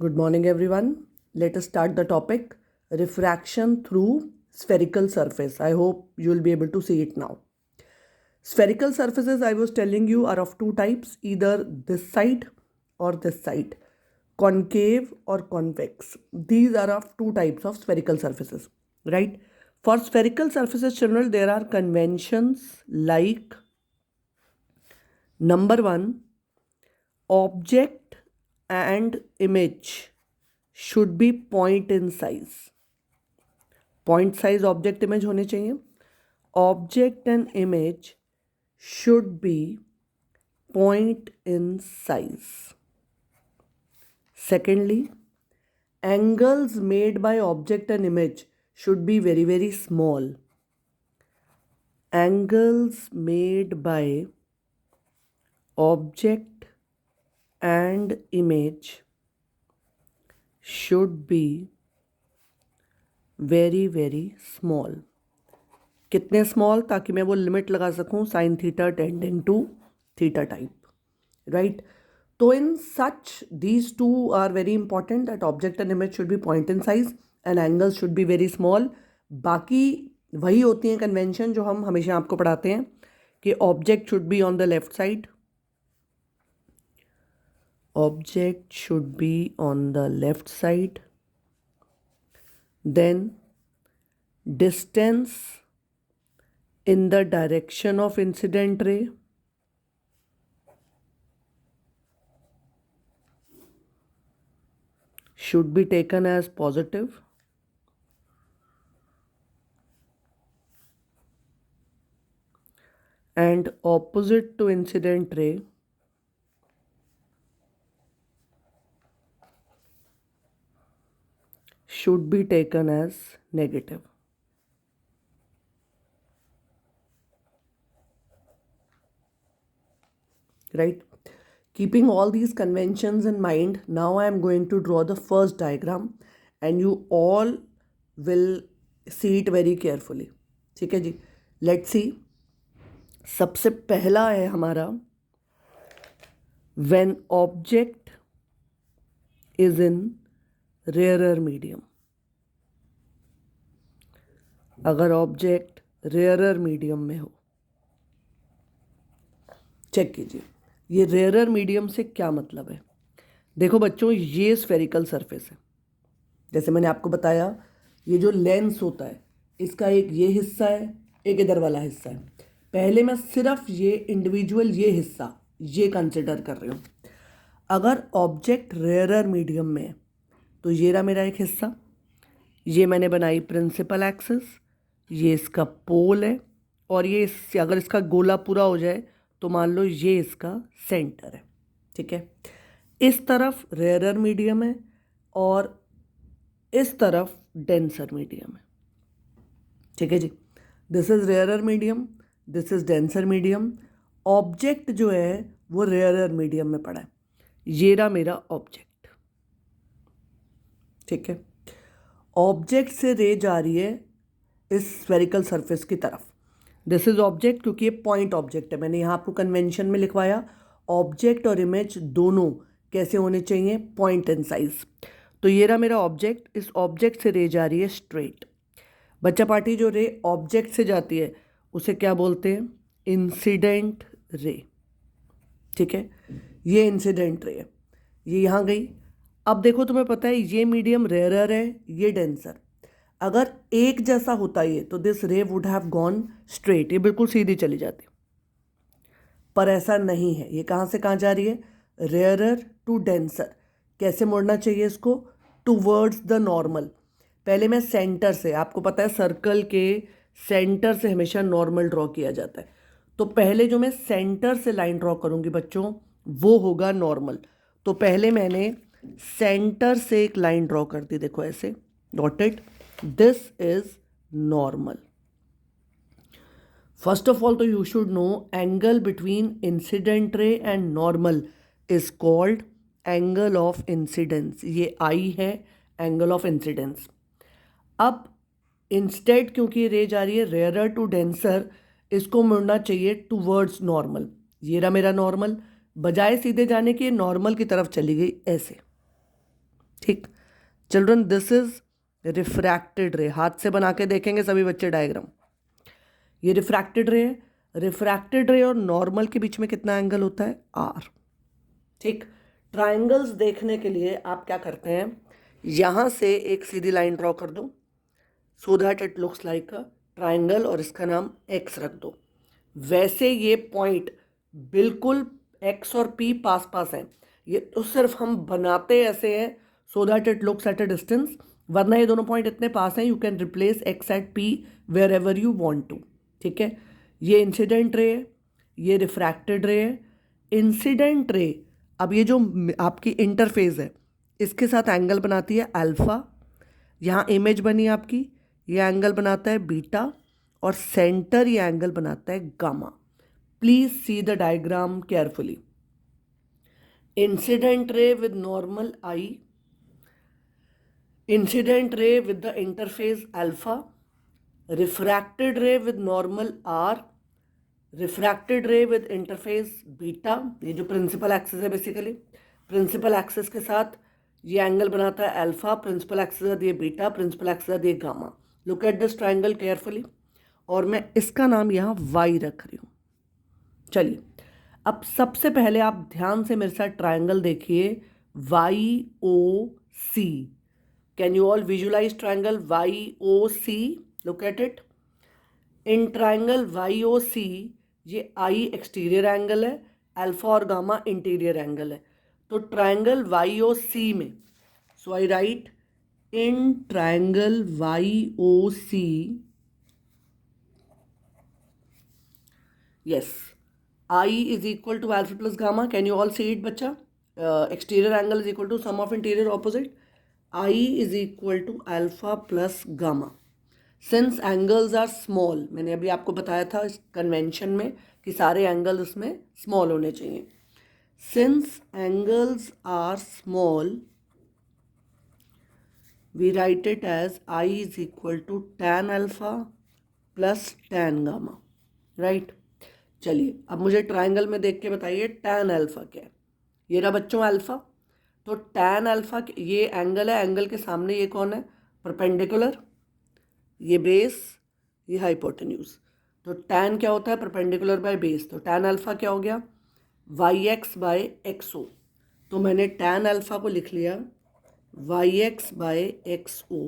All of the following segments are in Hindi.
Good morning, everyone. Let us start the topic refraction through spherical surface. I hope you will be able to see it now. Spherical surfaces, I was telling you, are of two types, either this side or this side, concave or convex. These are of two types of spherical surfaces, right? For spherical surfaces, children, there are conventions like number one, object and image should be point in size. Point size object image होने चाहिए. Object and image should be point in size. Secondly, angles made by object and image should be very, very small. Angles made by object and image should be very, very small. कितने स्मॉल, ताकि मैं वो लिमिट लगा सकूं sine theta tending to theta type, right? तो in such these two are very important, that object and image should be point in size and angles should be very small. बाकी वही होती हैं कन्वेंशन जो हम हमेशा आपको पढ़ाते हैं कि object should be on the left side, object should be on the left side, then distance in the direction of incident ray, should be taken as positive, and opposite to incident ray should be taken as negative. Right? Keeping all these conventions in mind, now I am going to draw the first diagram and you all will see it very carefully. ठीक है जी, let's see. सबसे पहला है हमारा when object is in rarer medium. अगर ऑब्जेक्ट रेयरर मीडियम में हो, चेक कीजिए. ये रेयरर मीडियम से क्या मतलब है? देखो बच्चों, ये स्फेरिकल सरफेस है. जैसे मैंने आपको बताया, ये जो लेंस होता है इसका एक ये हिस्सा है, एक इधर वाला हिस्सा है. पहले मैं सिर्फ ये इंडिविजुअल ये हिस्सा ये कंसिडर कर रही हूँ. अगर ऑब्जेक्ट रेयरर मीडियम में है तो ये रहा मेरा एक हिस्सा, ये मैंने बनाई प्रिंसिपल एक्सिस, ये इसका पोल है, और ये अगर इसका गोला पूरा हो जाए तो मान लो ये इसका सेंटर है. ठीक है, इस तरफ रेयरर मीडियम है और इस तरफ डेंसर मीडियम है. ठीक है जी, this is rarer medium, this is denser medium. Object जो है वो रेयरर मीडियम में पड़ा है. ये रहा मेरा ऑब्जेक्ट. ठीक है, ऑब्जेक्ट से रे जा रही है इस स्फेरिकल सरफेस की तरफ. दिस इज ऑब्जेक्ट, क्योंकि ये पॉइंट ऑब्जेक्ट है. मैंने यहाँ आपको कन्वेंशन में लिखवाया ऑब्जेक्ट और इमेज दोनों कैसे होने चाहिए, पॉइंट इन साइज. तो ये रहा मेरा ऑब्जेक्ट, इस ऑब्जेक्ट से रे जा रही है स्ट्रेट. बच्चा पार्टी, जो रे ऑब्जेक्ट से जाती है उसे क्या बोलते हैं, इंसिडेंट रे. ठीक है, ये इंसिडेंट रे है, ये यहाँ गई. अब देखो, तुम्हें पता है ये मीडियम रेयरर है, ये डेंसर. अगर एक जैसा होता ये तो दिस रे वुड हैव गॉन स्ट्रेट, ये बिल्कुल सीधी चली जाती. पर ऐसा नहीं है. ये कहाँ से कहाँ जा रही है, रेयरर टू डेंसर. कैसे मोड़ना चाहिए इसको, टूवर्ड्स द नॉर्मल. पहले मैं सेंटर से, आपको पता है सर्कल के सेंटर से हमेशा नॉर्मल ड्रॉ किया जाता है. तो पहले जो मैं सेंटर से लाइन ड्रॉ करूँगी बच्चों, वो होगा नॉर्मल. तो पहले मैंने सेंटर से एक लाइन ड्रॉ कर दी, देखो ऐसे dotted. This is normal. First of all तो you should know angle between incident ray and normal is called angle of incidence. ये आई है एंगल ऑफ इंसिडेंस. अब इंस्टेड क्योंकि रे जा रही है रेयरर टू डेंसर, इसको मुड़ना चाहिए टूवर्ड्स नॉर्मल. ये रहा मेरा नॉर्मल. बजाय सीधे जाने के नॉर्मल की तरफ चली गई ऐसे. ठीक चिल्ड्रन, दिस इज रिफ्रैक्टेड रे। हाथ से बना के देखेंगे सभी बच्चे डायग्राम। ये रिफ्रैक्टेड रे है। रिफ्रैक्टेड रे और नॉर्मल के बीच में कितना एंगल होता है? आर। ठीक, ट्राइंगल्स देखने के लिए आप क्या करते हैं, यहाँ से एक सीधी लाइन ड्रॉ कर दो सो that it looks like a triangle और इसका नाम एक्स रख दो। वैसे ये पॉइंट बिल्कुल एक्स और पी पास पास हैं, ये तो सिर्फ हम बनाते ऐसे हैं so that it looks at a distance, वरना ये दोनों पॉइंट इतने पास हैं you can replace x at p wherever you want to. ठीक है, ये इंसिडेंट रे है, ये रिफ्रैक्टेड रे है। इंसिडेंट रे, अब ये जो आपकी इंटरफेस है इसके साथ एंगल बनाती है अल्फा, यहाँ इमेज बनी आपकी, ये एंगल बनाता है बीटा, और सेंटर ये एंगल बनाता है gamma. Please see the diagram carefully. Incident ray with normal i, incident ray with the interface alpha, refracted ray with normal r, refracted ray with interface beta, ये जो प्रिंसिपल एक्सिस है बेसिकली, प्रिंसिपल एक्सिस के साथ ये एंगल बनाता है अल्फा, प्रिंसिपल एक्सिस है ये बीटा, प्रिंसिपल एक्सिस है ये gamma. Look at this triangle carefully, और मैं इसका नाम यहाँ वाई रख रही हूँ। चलिए, अब सबसे पहले आप ध्यान से मेरे साथ ट्राइंगल देखिए, Y O C. Can you all visualise triangle Y O C? Look at it. In triangle Y O C ये आई एक्सटीरियर एंगल है, अल्फा और गामा इंटीरियर एंगल है। तो ट्राइंगल वाई ओ सी में, so I write in triangle Y O C, yes, I is equal to alpha plus gamma. Can you all see it बच्चा? Exterior angle is equal to sum of interior opposite. I is equal to alpha plus gamma. Since angles are small, मैंने अभी आपको बताया था इस कन्वेंशन में कि सारे एंगल उसमें स्मॉल होने चाहिए। Since angles are small, we write it as I is equal to tan alpha plus tan gamma, right? चलिए, अब मुझे ट्राइंगल में देख के बताइए टैन अल्फा क्या है। ये रहा बच्चों अल्फा, तो टैन अल्फा ये एंगल है, एंगल के सामने ये कौन है? परपेंडिकुलर, ये बेस, ये हाइपोटेन्यूज। तो टैन क्या होता है? Perpendicular by base. तो टैन अल्फा क्या हो गया? Y X by X O. तो मैंने टैन अल्फा को लिख लिया Y X by X O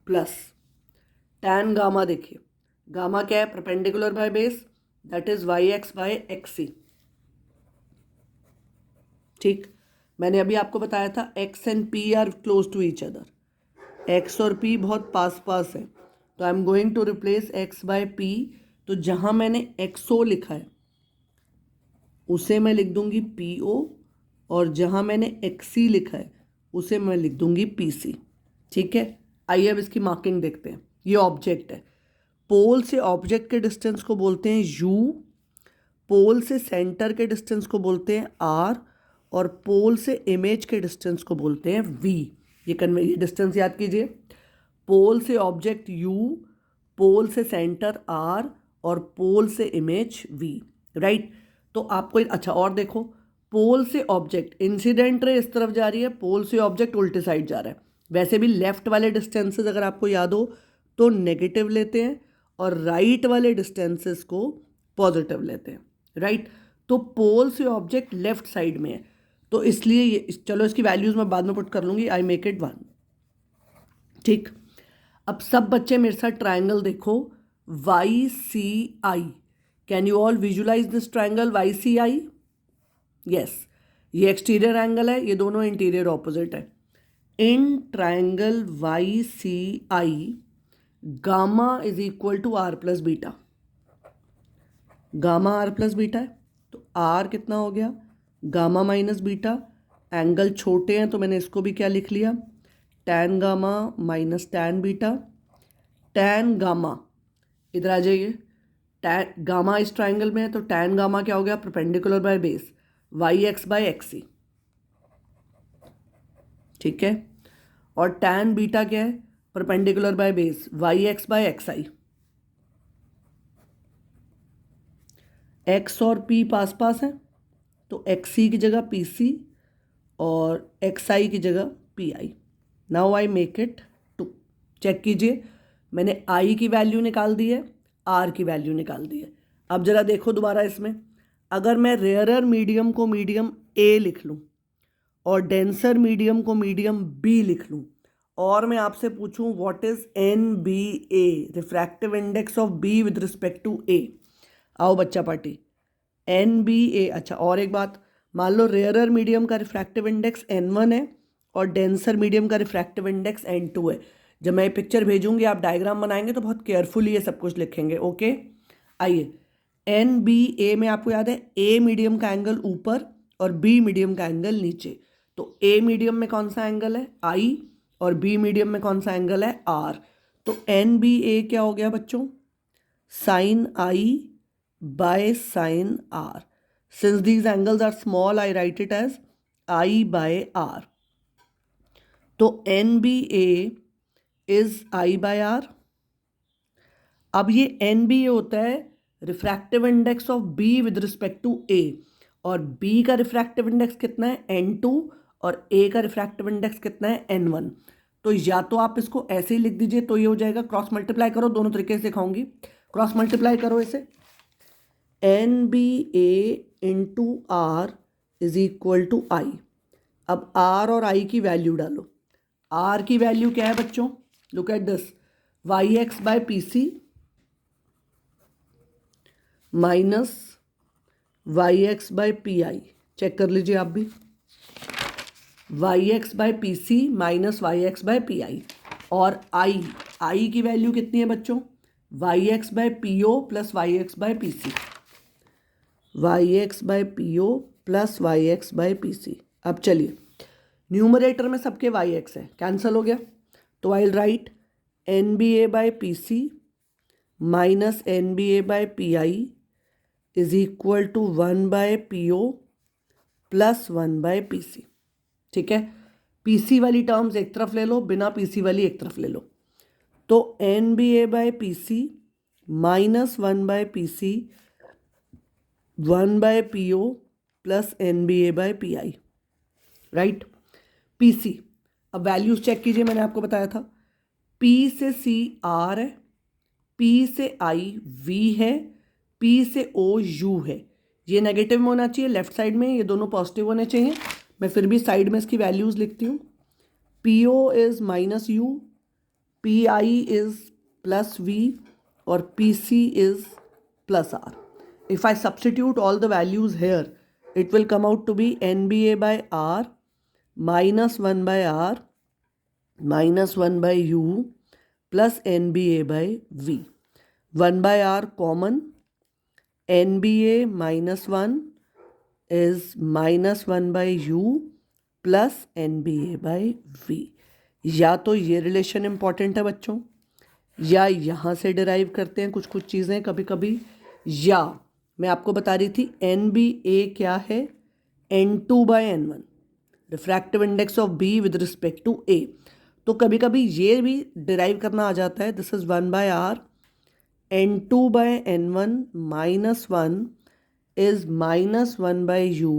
plus tan gamma. देखिए गामा क्या है? Perpendicular by base, that is Y X by X C. ठीक, मैंने अभी आपको बताया था X and P R close to each other, X और पी बहुत पास पास है, तो I am going to replace x by p. तो जहां मैंने एक्स ओ लिखा है उसे मैं लिख दूंगी पी ओ, और जहां मैंने एक्स सी लिखा है उसे मैं लिख दूंगी पी सी। ठीक है, आइए अब इसकी मार्किंग देखते हैं। ये ऑब्जेक्ट है, पोल से ऑब्जेक्ट के डिस्टेंस को बोलते हैं यू, पोल से सेंटर के डिस्टेंस को बोलते हैं आर, और पोल से इमेज के डिस्टेंस को बोलते हैं वी। ये डिस्टेंस याद कीजिए, पोल से ऑब्जेक्ट यू, पोल से सेंटर आर, और पोल से इमेज वी, राइट। तो आपको अच्छा और देखो, पोल से ऑब्जेक्ट, इंसिडेंट रे इस तरफ जा रही है, पोल से ऑब्जेक्ट उल्टे साइड जा रहा है। वैसे भी लेफ्ट वाले डिस्टेंसेस अगर आपको याद हो तो नेगेटिव लेते हैं, और राइट वाले डिस्टेंसेस को पॉजिटिव लेते हैं, राइट। तो पोल से ऑब्जेक्ट लेफ्ट साइड में है, तो इसलिए ये, चलो इसकी वैल्यूज मैं बाद में पुट कर लूँगी, आई मेक इट 1। ठीक, अब सब बच्चे मेरे साथ ट्राइंगल देखो, y c i. Can you all visualize this triangle y c i? Yes, ये एक्सटीरियर एंगल है, ये दोनों इंटीरियर ऑपोजिट है। In triangle y c i, gamma is equal to r plus beta. Gamma r plus beta है, तो आर कितना हो गया? Gamma minus beta. एंगल छोटे हैं तो मैंने इसको भी क्या लिख लिया? Tan gamma minus tan beta. Tan gamma, इधर आ जाइए, टैन गामा इस ट्राइंगल में है, तो टैन गामा क्या हो गया? Perpendicular by base, Y X by X C. ठीक है, और टैन बीटा क्या है? Perpendicular by base, Y X by X I. X और पी पास पास हैं, तो एक्स सी की जगह पी सी और एक्स आई की जगह p i. Now I make it 2। Check कीजिए, मैंने आई की वैल्यू निकाल दी है, आर की वैल्यू निकाल दी है। अब जरा देखो दोबारा इसमें, अगर मैं रेयरर मीडियम को मीडियम ए लिख लूँ और डेंसर मीडियम को मीडियम बी लिख लूँ, और मैं आपसे पूछूं what is NBA, refractive index of B with respect to A. आओ बच्चा पार्टी, NBA। अच्छा, और एक बात, मान लो रेयरर मीडियम का रिफ्रैक्टिव इंडेक्स N1 है और डेंसर मीडियम का रिफ्रैक्टिव इंडेक्स N2 है। जब मैं पिक्चर भेजूंगी, आप डायग्राम बनाएंगे तो बहुत केयरफुली ये सब कुछ लिखेंगे। ओके, आइए, NBA में आपको याद है ए मीडियम का एंगल ऊपर और बी मीडियम का एंगल नीचे। तो ए मीडियम में कौन सा एंगल है, आई, और बी मीडियम में कौन सा एंगल है, आर। तो NBA क्या हो गया बच्चों, sine I by sine R. Since these angles are small, I write it as I by R. तो NBA is I by R. अब ये NBA होता है refractive index of B with respect to A, और बी का रिफ्रैक्टिव इंडेक्स कितना है, N2, और ए का रिफ्रैक्टिव इंडेक्स कितना है, N1। तो या तो आप इसको ऐसे ही लिख दीजिए, तो ये हो जाएगा, क्रॉस मल्टीप्लाई करो, दोनों तरीके से सिखाऊंगी, क्रॉस मल्टीप्लाई करो इसे, NBA into R is equal to I. अब आर और आई की वैल्यू डालो। आर की वैल्यू क्या है बच्चों, look at this, YX by PC minus YX by PI। Check कर लीजिए आप भी, YX by PC minus YX by PI। और आई की वैल्यू कितनी है बच्चों, YX by PO plus YX by PC, YX by PO plus YX by PC। अब चलिए, न्यूमरेटर में सबके YX है, कैंसल हो गया, तो I write NBA by PC minus NBA by PI is equal to 1 by PO plus 1 by PC। ठीक है, PC वाली टर्म्स एक तरफ ले लो, बिना PC वाली एक तरफ ले लो। तो NBA by PC minus 1 by PC 1 by PO plus NBA by PI, right. PC, अब वैल्यूज चेक कीजिए, मैंने आपको बताया था P से C R है, P से I V है, P से O U है। ये नेगेटिव में होना चाहिए लेफ्ट साइड में, ये दोनों पॉजिटिव होने चाहिए। मैं फिर भी साइड में इसकी वैल्यूज़ लिखती हूँ। PO is minus U, PI is plus V, और PC is plus R। If I substitute all the values here, it will come out to be NBA by R minus 1 by R minus 1 by U plus NBA by V। 1 by R common, NBA minus 1 is minus 1 by U plus NBA by V। या तो ये रिलेशन इंपॉर्टेंट है बच्चों, या यहाँ से डिराइव करते हैं कुछ कुछ चीज़ें कभी कभी, या मैं आपको बता रही थी NBA क्या है, N2 by N1, refractive index of B with respect to A। तो कभी कभी ये भी डिराइव करना आ जाता है, this is 1 by R N2 by N1 minus 1 is minus 1 by U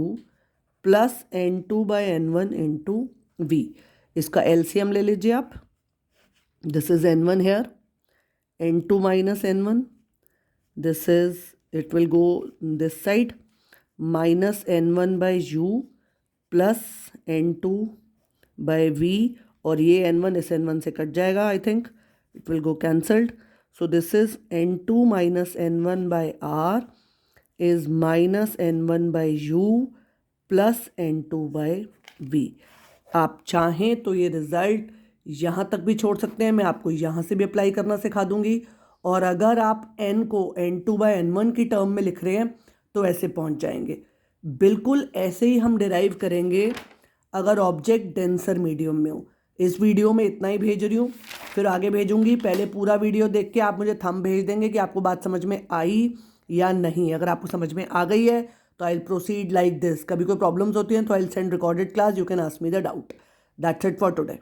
plus N2 by N1 into V। इसका LCM ले लीजिए आप, this is N1 here, N2 minus N1, this is, it will go this side, minus N1 by U plus N2 by V, और ये N1 इस N1 से कट जाएगा, I think it will go cancelled. So this is N2 minus N1 by R is minus N1 by U plus N2 by V। आप चाहें तो ये रिजल्ट यहाँ तक भी छोड़ सकते हैं, मैं आपको यहाँ से भी अप्लाई करना सिखा दूंगी। और अगर आप N को N2 बाय N1 की टर्म में लिख रहे हैं तो ऐसे पहुँच जाएंगे। बिल्कुल ऐसे ही हम डिराइव करेंगे अगर ऑब्जेक्ट डेंसर मीडियम में हो। इस वीडियो में इतना ही भेज रही हूँ, फिर आगे भेजूंगी। पहले पूरा वीडियो देख के आप मुझे थंब भेज देंगे कि आपको बात समझ में आई या नहीं। अगर आपको समझ में आ गई है तो I will proceed like this. कभी कोई प्रॉब्लम्स होती हैं तो I will send recorded class, you can ask me the doubt. That's it for today.